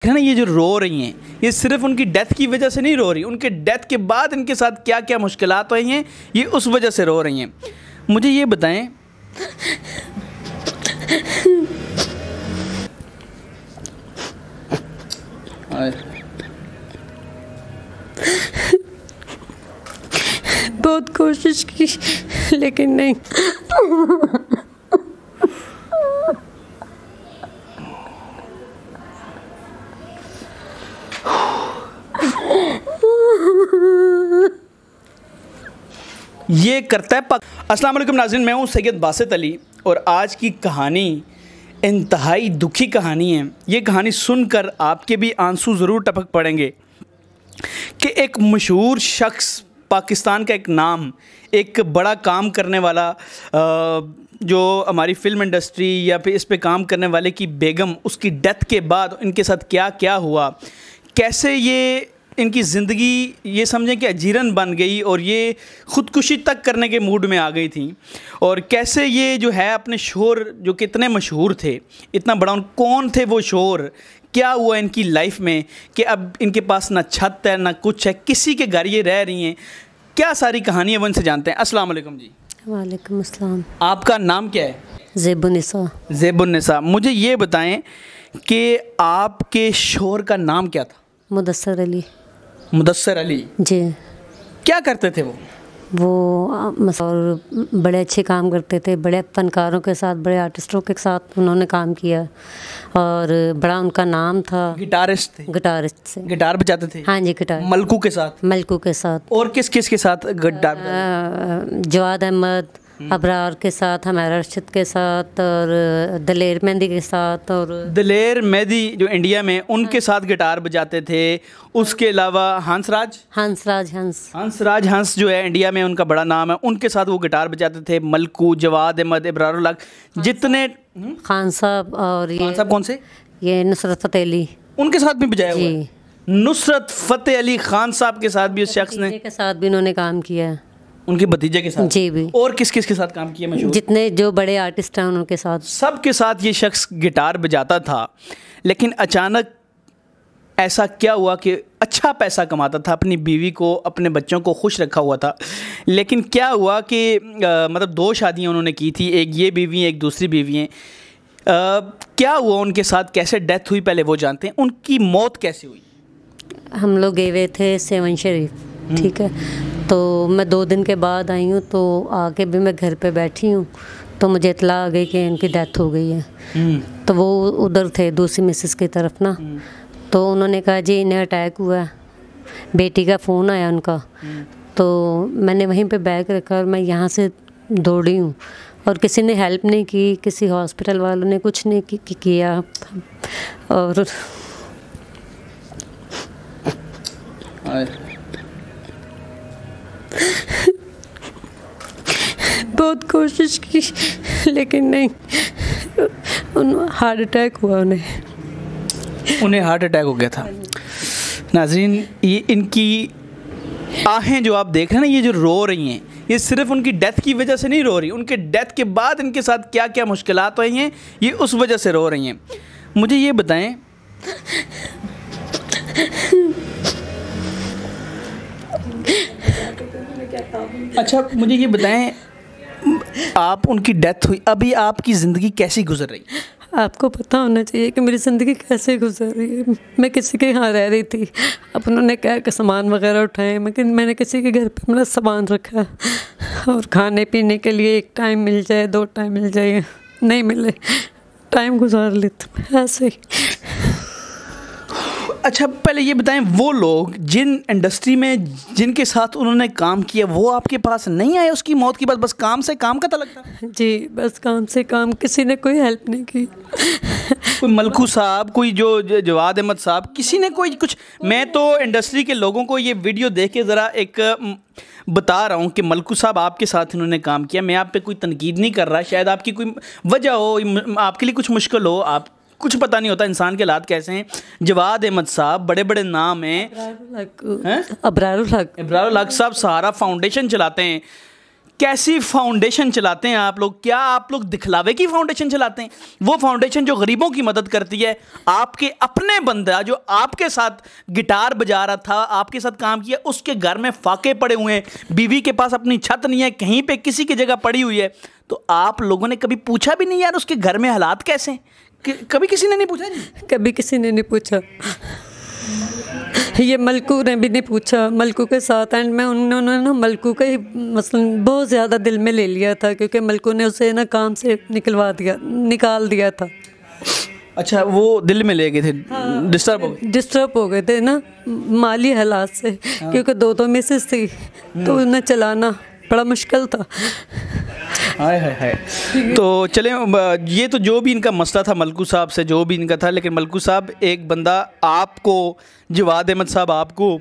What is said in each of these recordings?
है ना, ये जो रो रही हैं ये सिर्फ उनकी डेथ की वजह से नहीं रो रही, उनके डेथ के बाद इनके साथ क्या क्या मुश्किलात हुई हैं ये उस वजह से रो रही हैं। मुझे ये बताएं, बहुत कोशिश की लेकिन नहीं। ये करता है अस्सलाम वालेकुम नाज़रीन, मैं हूँ सैयद बासित अली और आज की कहानी इंतहाई दुखी कहानी है। ये कहानी सुनकर आपके भी आंसू ज़रूर टपक पड़ेंगे कि एक मशहूर शख्स, पाकिस्तान का एक नाम, एक बड़ा काम करने वाला, जो हमारी फ़िल्म इंडस्ट्री या फिर इस पे काम करने वाले की बेगम, उसकी डेथ के बाद इनके साथ क्या क्या हुआ, कैसे ये इनकी ज़िंदगी ये समझें कि अजीरन बन गई और ये ख़ुदकुशी तक करने के मूड में आ गई थी, और कैसे ये जो है अपने शोहर जो कि इतने मशहूर थे, इतना बड़ा, कौन थे वो शोहर, क्या हुआ इनकी लाइफ में कि अब इनके पास ना छत है ना कुछ है, किसी के घर ये रह रही हैं, क्या सारी कहानियाँ वन से जानते हैं। अस्सलाम वालेकुम जी। वालेकुम अस्सलाम। आपका नाम क्या है? ज़ेबुन्निसा। ज़ेबुन्निसा। मुझे ये बताएं कि आपके शोहर का नाम क्या था? मुदस्सर अली। मुदस्सर अली जी। क्या करते थे वो? और बड़े अच्छे काम करते थे, बड़े फनकारों के साथ, बड़े आर्टिस्टों के साथ उन्होंने काम किया और बड़ा उनका नाम था। गिटारिस्ट थे? गिटारिस्ट से गिटार बजाते थे? हाँ जी, गिटार। मलकू के साथ? मलकू के साथ। और किस किस के साथ गिटार? जवाद अहमद, अबरार के साथ, हमारा अर्शद के साथ, और दलेर मेहंदी के साथ। और दलेर मेहंदी जो इंडिया में, उनके साथ गिटार बजाते थे। उसके अलावा हंसराज हंस जो है इंडिया में उनका बड़ा नाम है, उनके साथ वो गिटार बजाते थे। मलकू, जवाद अहमद, इब्रारुल हक, जितने खान साहब। और खान साहब कौन से? ये नुसरत फ़तेह अली, उनके साथ भी बजाया हुआ है। नुसरत फ़तेह अली खान साहब के साथ भी उस शख्स ने, के साथ भी उन्होंने काम किया है। उनके भतीजे के साथ जी भी। और किस किस के साथ काम किया मशहूर? जितने जो बड़े आर्टिस्ट हैं उनके साथ, सबके साथ ये शख्स गिटार बजाता था। लेकिन अचानक ऐसा क्या हुआ कि अच्छा पैसा कमाता था, अपनी बीवी को, अपने बच्चों को खुश रखा हुआ था, लेकिन क्या हुआ कि मतलब 2 शादियाँ उन्होंने की थी, एक ये बीवी है, एक दूसरी बीवी है। क्या हुआ उनके साथ, कैसे डेथ हुई, पहले वो जानते हैं। उनकी मौत कैसे हुई? हम लोग गए हुए थे सेवन शरीफ, ठीक है, तो मैं 2 दिन के बाद आई हूँ, तो आके भी मैं घर पे बैठी हूँ तो मुझे इत्तला आ गई कि इनकी डेथ हो गई है। तो वो उधर थे दूसरी मिसेस की तरफ ना, तो उन्होंने कहा जी इन्हें अटैक हुआ है। बेटी का फ़ोन आया उनका, तो मैंने वहीं पे बैग रखा और मैं यहाँ से दौड़ी हूँ, और किसी ने हेल्प नहीं की, किसी हॉस्पिटल वालों ने कुछ नहीं किया। और बहुत कोशिश की लेकिन नहीं, हार्ट अटैक हुआ उन्हें हार्ट अटैक हो गया था। नाज़रीन, ये इनकी आहें जो आप देख रहे हैं ना, ये जो रो रही हैं, ये सिर्फ उनकी डेथ की वजह से नहीं रो रही, उनके डेथ के बाद इनके साथ क्या क्या मुश्किलात हुई हैं ये उस वजह से रो रही हैं। मुझे ये बताएं, अच्छा मुझे ये बताएं, आप उनकी डेथ हुई, अभी आपकी ज़िंदगी कैसी गुजर रही? आपको पता होना चाहिए कि मेरी ज़िंदगी कैसे गुजर रही है। मैं किसी के यहाँ रह रही थी, अब उन्होंने क्या कि सामान वगैरह उठाए, लेकिन मैंने किसी के घर पे मेरा सामान रखा, और खाने पीने के लिए 1 टाइम मिल जाए, 2 टाइम मिल जाए, नहीं मिले, टाइम गुजार लेते ऐसे ही। अच्छा पहले ये बताएं, वो लोग जिन इंडस्ट्री में जिनके साथ उन्होंने काम किया वो आपके पास नहीं आए उसकी मौत के बाद? बस काम से काम का तलक था? जी, बस काम से काम, किसी ने कोई हेल्प नहीं की। कोई मलकू साहब, कोई जो जवाद अहमद साहब, किसी ने कोई कुछ? मैं तो इंडस्ट्री के लोगों को ये वीडियो देख के ज़रा एक बता रहा हूँ कि मलकू साहब आपके साथ इन्होंने काम किया। मैं आप पे कोई तनकीद नहीं कर रहा, शायद आपकी कोई वजह हो, आपके लिए कुछ मुश्किल हो, आप कुछ पता नहीं होता इंसान के हालात कैसे हैं। जवाद अहमद साहब बड़े बड़े नाम हैं। अबरारुल हक साहब सहारा फाउंडेशन चलाते हैं। कैसी फाउंडेशन चलाते हैं आप लोग? क्या आप लोग दिखलावे की फाउंडेशन चलाते हैं? वो फाउंडेशन जो गरीबों की मदद करती है। आपके अपने बंदा जो आपके साथ गिटार बजा रहा था, आपके साथ काम किया, उसके घर में फाके पड़े हुए हैं, बीवी के पास अपनी छत नहीं है, कहीं पे किसी की जगह पड़ी हुई है, तो आप लोगों ने कभी पूछा भी नहीं यार उसके घर में हालात कैसे हैं? कभी किसी ने नहीं पूछा जी? कभी किसी ने नहीं पूछा। ये मलकू ने भी नहीं पूछा। मलकू के साथ एंड में उन्होंने ना मलकू का ही मसलन बहुत ज़्यादा दिल में ले लिया था, क्योंकि मलकू ने उसे ना काम से निकाल दिया था। अच्छा, वो दिल में ले गए थे? हाँ, डिस्टर्ब हो गए थे ना माली हालात से। हाँ। क्योंकि दो मिसेस थी तो उन्हें चलाना बड़ा मुश्किल था। हाय हाय हाय। तो चलें, ये तो जो भी इनका मसला था मलकू साहब से, जो भी इनका था, लेकिन मलकू साहब एक बंदा आपको, जवाद अहमद साहब आपको,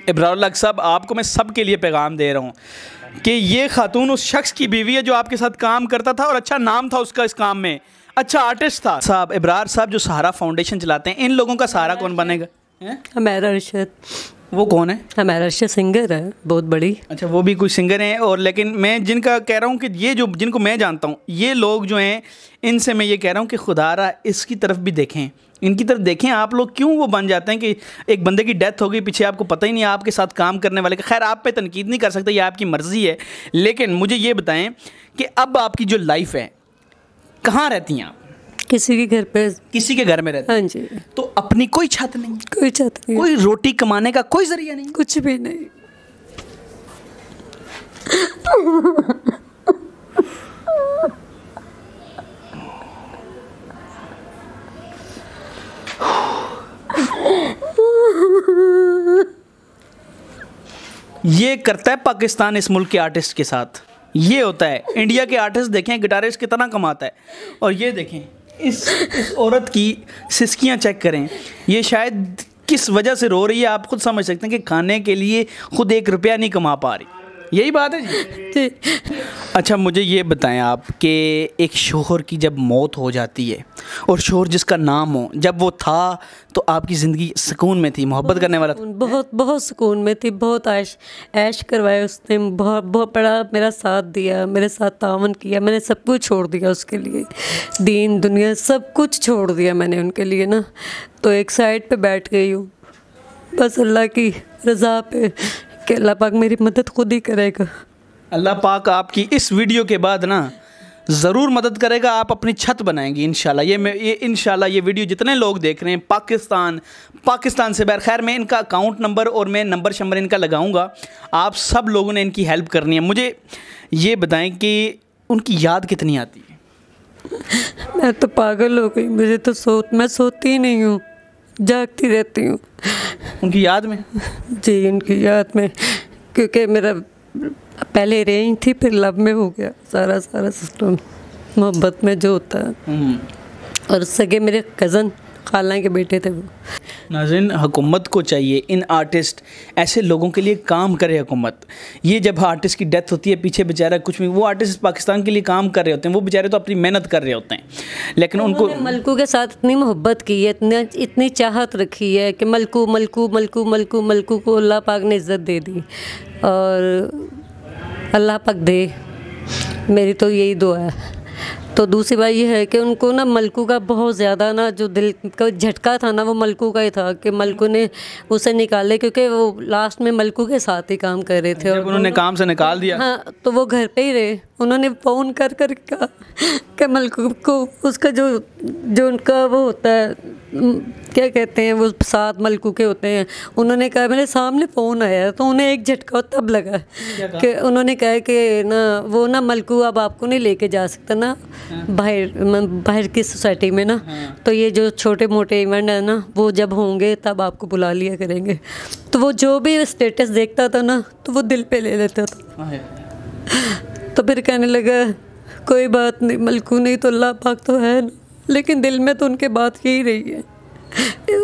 इब्रार लक साहब आपको, मैं सब के लिए पैगाम दे रहा हूँ कि ये खातून उस शख्स की बीवी है जो आपके साथ काम करता था और अच्छा नाम था उसका इस काम में, अच्छा आर्टिस्ट था। साहब इब्रार साहब जो सहारा फाउंडेशन चलाते हैं, इन लोगों का सहारा कौन बनेगा? हमारा अरशद। वो कौन है? हमारा अरशद सिंगर है बहुत बड़ी। अच्छा, वो भी कोई सिंगर हैं। और लेकिन मैं जिनका कह रहा हूँ कि ये जो जिनको मैं जानता हूँ, ये लोग जो हैं, इनसे मैं ये कह रहा हूँ कि खुदारा इसकी तरफ भी देखें, इनकी तरफ देखें। आप लोग क्यों वो बन जाते हैं कि एक बंदे की डेथ हो गई, पीछे आपको पता ही नहीं आपके साथ काम करने वाले का। खैर, आप पे तनकीद नहीं कर सकते, ये आपकी मर्ज़ी है। लेकिन मुझे ये बताएं कि अब आपकी जो लाइफ है, कहाँ रहती हैं आप? किसी के घर पे, किसी के घर में रहते हैं? हाँ जी। तो अपनी कोई छत नहीं? कोई छत नहीं, कोई रोटी कमाने का कोई जरिया नहीं? कुछ भी नहीं। ये करता है पाकिस्तान इस मुल्क के आर्टिस्ट के साथ, ये होता है। इंडिया के आर्टिस्ट देखें गिटारिस्ट कितना कमाता है, और ये देखें इस औरत की सिसकियां चेक करें, ये शायद किस वजह से रो रही है आप खुद समझ सकते हैं कि खाने के लिए खुद 1 रुपया नहीं कमा पा रही। यही बात है जी। अच्छा, मुझे ये बताएं आप कि एक शोहर की जब मौत हो जाती है, और शोहर जिसका नाम हो, जब वो था तो आपकी ज़िंदगी सुकून में थी, मोहब्बत करने वाला था? बहुत सुकून में थी, बहुत ऐश करवाया उसने, बहुत बड़ा मेरा साथ दिया, मेरे साथ तावन किया। मैंने सब कुछ छोड़ दिया उसके लिए, दीन दुनिया सब कुछ छोड़ दिया मैंने उनके लिए ना। तो एक साइड पे बैठ गई हूँ बस अल्लाह की रज़ा पे कि अल्लाह पाक मेरी मदद खुद ही करेगा। अल्लाह पाक आपकी इस वीडियो के बाद ना ज़रूर मदद करेगा, आप अपनी छत बनाएंगी इंशाल्लाह। ये इंशाल्लाह ये वीडियो जितने लोग देख रहे हैं पाकिस्तान से बाहर, खैर मैं इनका अकाउंट नंबर और मैं नंबर शंबर इनका लगाऊंगा, आप सब लोगों ने इनकी हेल्प करनी है। मुझे ये बताएं कि उनकी याद कितनी आती है? मैं तो पागल हो गई, मुझे तो मैं सोती ही नहीं हूँ, जागती रहती हूँ उनकी याद में। जी, उनकी याद में, क्योंकि मेरा पहले रेंज थी, फिर लव में हो गया सारा सिस्टम, मोहब्बत में जो होता है। और सगे मेरे कज़न खाला के बेटे थे वो। नाज़रीन, हुकूमत को चाहिए इन आर्टिस्ट, ऐसे लोगों के लिए काम करे हुकूमत। ये जब आर्टिस्ट की डेथ होती है, पीछे बेचारा कुछ भी, वो आर्टिस्ट पाकिस्तान के लिए काम कर रहे होते हैं, वो बेचारे तो अपनी मेहनत कर रहे होते हैं, लेकिन उनको मलकू के साथ इतनी मोहब्बत की है, इतनी चाहत रखी है कि मलकू मलकू मलकू मलकू मलकू को अल्लाह पाक ने इज़्ज़त दे दी, और अल्लाह पाक दे, मेरी तो यही दुआ है। तो दूसरी बात ये है कि उनको ना मलकू का बहुत ज़्यादा ना जो दिल का झटका था ना, वो मलकू का ही था कि मलकू ने उसे निकाले, क्योंकि वो लास्ट में मलकू के साथ ही काम कर रहे थे। और उन्होंने काम से निकाल दिया, हाँ, तो वो घर पे ही रहे। उन्होंने फ़ोन कर कहा कि मलकू को उसका जो उनका वो होता है, क्या कहते हैं वो, साथ मलकू के होते हैं, उन्होंने कहा, मेरे सामने फ़ोन आया तो उन्हें एक झटका तब लगा कि उन्होंने कहा कि ना वो ना मलकू अब आपको नहीं लेके जा सकता ना बाहर की सोसाइटी में ना, तो ये जो छोटे मोटे इवेंट है ना, वो जब होंगे तब आपको बुला लिया करेंगे। तो वो जो भी स्टेटस देखता था ना, तो वो दिल पे ले लेता था। तो फिर कहने लगा कोई बात नहीं, मलकू नहीं तो अल्लाह पाक तो है ना, लेकिन दिल में तो उनके बात यही रही है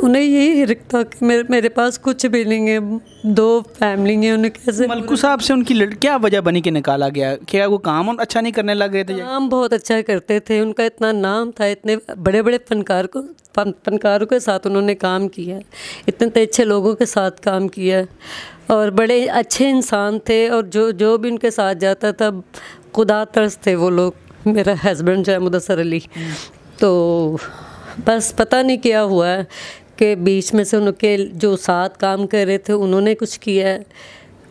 उन्हें यही रखता कि मेरे पास कुछ भी नहीं है, 2 फैमिली है, उन्हें कैसे। मलकू साहब से उनकी क्या वजह बनी कि निकाला गया? क्या वो काम अच्छा नहीं करने लग रहे थे? काम बहुत अच्छा करते थे, उनका इतना नाम था, इतने बड़े बड़े फनकारों के साथ उन्होंने काम किया, इतने अच्छे लोगों के साथ काम किया और बड़े अच्छे इंसान थे। और जो भी उनके साथ जाता था खुदा तरस थे वो लोग। मेरा हस्बैंड जो है मुदस्सर अली, तो बस पता नहीं क्या हुआ है कि बीच में से उनके जो साथ काम कर रहे थे उन्होंने कुछ किया है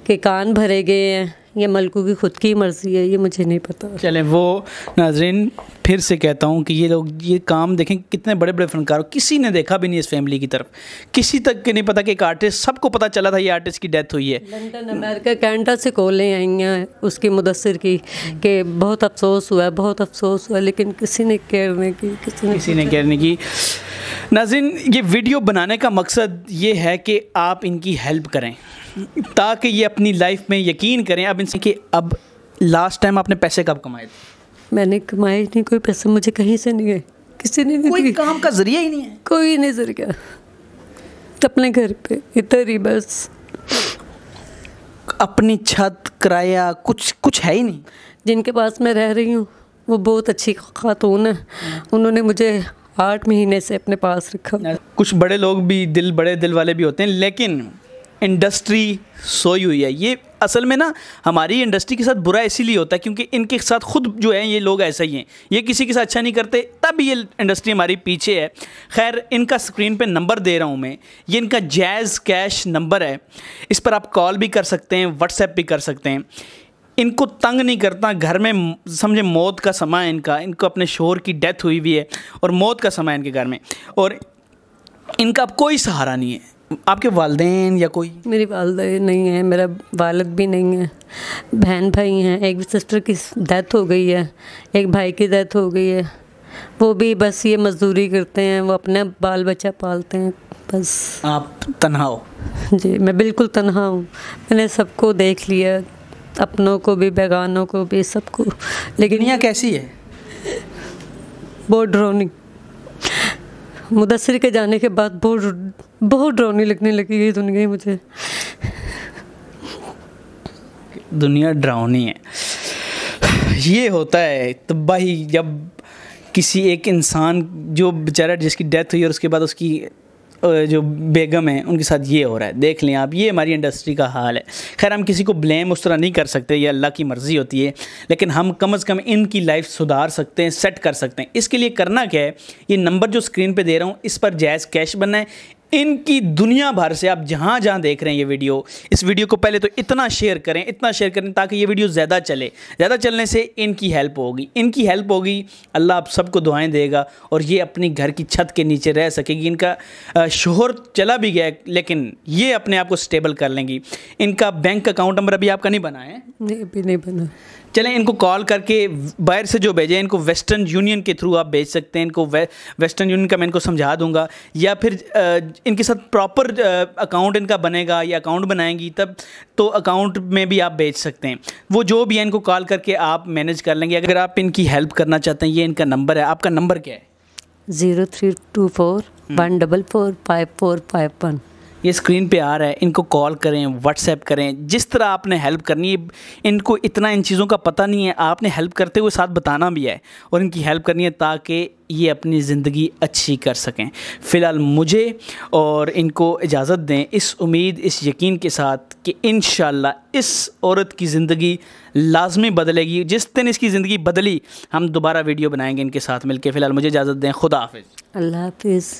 कि कान भरे गए हैं, ये मलकू की खुद की मर्ज़ी है, ये मुझे नहीं पता। चलें, वो नाज़रीन फिर से कहता हूँ कि ये लोग ये काम देखें, कितने बड़े बड़े फनकार, किसी ने देखा भी नहीं इस फैमिली की तरफ, किसी तक के नहीं पता कि एक आर्टिस्ट, सबको पता चला था ये आर्टिस्ट की डेथ हुई है। लंदन, अमेरिका, कनाडा से कॉलें आई हैं उसकी मुदस्सिर की कि बहुत अफसोस हुआ, बहुत अफसोस हुआ, लेकिन किसी ने केयर नहीं की, किसी ने केयर नहीं की। नाज़रीन, ये वीडियो बनाने का मकसद ये है कि आप इनकी हेल्प करें ताकि ये अपनी लाइफ में यकीन करें। अब इनसे कि अब लास्ट टाइम आपने पैसे कब कमाए थे? मैंने कमाए नहीं, कोई पैसे मुझे कहीं से नहीं गए, किसी ने नहीं, कोई काम का जरिया ही नहीं है, कोई नहीं जरिया, अपने घर पे इधर ही बस। अपनी छत, किराया कुछ है ही नहीं। जिनके पास मैं रह रही हूँ वो बहुत अच्छी खातून है, उन्होंने मुझे 8 महीने से अपने पास रखा। कुछ बड़े लोग भी बड़े दिल वाले भी होते हैं, लेकिन इंडस्ट्री सोई हुई है। ये असल में ना हमारी इंडस्ट्री के साथ बुरा इसीलिए होता है क्योंकि इनके साथ खुद जो है ये लोग ऐसा ही हैं, ये किसी के साथ अच्छा नहीं करते, तब ये इंडस्ट्री हमारी पीछे है। खैर, इनका स्क्रीन पे नंबर दे रहा हूँ मैं, ये इनका जैज़ कैश नंबर है, इस पर आप कॉल भी कर सकते हैं, व्हाट्सएप भी कर सकते हैं। इनको तंग नहीं करता, घर में समझे मौत का समय है इनको अपने शोहर की डेथ हुई हुई है और मौत का समय है इनके घर में, और इनका अब कोई सहारा नहीं है। आपके वालिदैन या कोई? मेरी वालिदा नहीं है, मेरा वालिद भी नहीं है, बहन भाई हैं, एक सिस्टर की डेथ हो गई है, एक भाई की डेथ हो गई है, वो भी बस ये मजदूरी करते हैं, वो अपने बाल बच्चा पालते हैं बस। आप तन्हा हो? जी, मैं बिल्कुल तन्हा हूँ। मैंने सबको देख लिया, अपनों को भी, बेगानों को भी, सबको। लेकिन दुनिया कैसी है? बहुत डरावनी। मुदस्सिर के जाने के बाद बहुत डरावनी लगने लगी ये दुनिया ही मुझे। दुनिया डरावनी है, ये होता है तबाही जब किसी एक इंसान जो बेचारा जिसकी डेथ हुई और उसके बाद उसकी जो बेगम है उनके साथ ये हो रहा है। देख लें आप, ये हमारी इंडस्ट्री का हाल है। खैर, हम किसी को ब्लेम उस तरह नहीं कर सकते, ये अल्लाह की मर्ज़ी होती है, लेकिन हम कम से कम इनकी लाइफ सुधार सकते हैं, सेट कर सकते हैं। इसके लिए करना क्या है, ये नंबर जो स्क्रीन पे दे रहा हूँ इस पर जायज़ कैश बनना है। इनकी दुनिया भर से आप जहाँ जहाँ देख रहे हैं ये वीडियो, इस वीडियो को पहले तो इतना शेयर करें ताकि ये वीडियो ज़्यादा चले। ज़्यादा चलने से इनकी हेल्प होगी, अल्लाह आप सबको दुआएं देगा और ये अपनी घर की छत के नीचे रह सकेगी। इनका शोहर चला भी गया लेकिन ये अपने आप को स्टेबल कर लेंगी। इनका बैंक अकाउंट नंबर अभी आपका नहीं बना है? नहीं, अभी नहीं बना। चलें, इनको कॉल करके बाहर से जो भेजें इनको वेस्टर्न यूनियन के थ्रू आप भेज सकते हैं। इनको वेस्टर्न यूनियन का मैं इनको समझा दूंगा, या फिर इनके साथ प्रॉपर अकाउंट इनका बनेगा या अकाउंट बनाएंगी तब तो अकाउंट में भी आप भेज सकते हैं। वो जो भी है इनको कॉल करके आप मैनेज कर लेंगे। अगर आप इनकी हेल्प करना चाहते हैं, ये इनका नंबर है। आपका नंबर क्या है? 0324 144 5451। ये स्क्रीन पे आ रहा है, इनको कॉल करें, व्हाट्सएप करें, जिस तरह आपने हेल्प करनी है। इनको इतना इन चीज़ों का पता नहीं है, आपने हेल्प करते हुए साथ बताना भी है और इनकी हेल्प करनी है ताकि ये अपनी ज़िंदगी अच्छी कर सकें। फ़िलहाल मुझे और इनको इजाज़त दें इस उम्मीद, इस यकीन के साथ कि इंशाअल्लाह इस औरत की ज़िंदगी लाजमी बदलेगी। जिस दिन इसकी ज़िंदगी बदली हम दोबारा वीडियो बनाएंगे इनके साथ मिलकर। फ़िलहाल मुझे इजाज़त दें, खुदा हाफिज़। अल्लाह हाफिज़।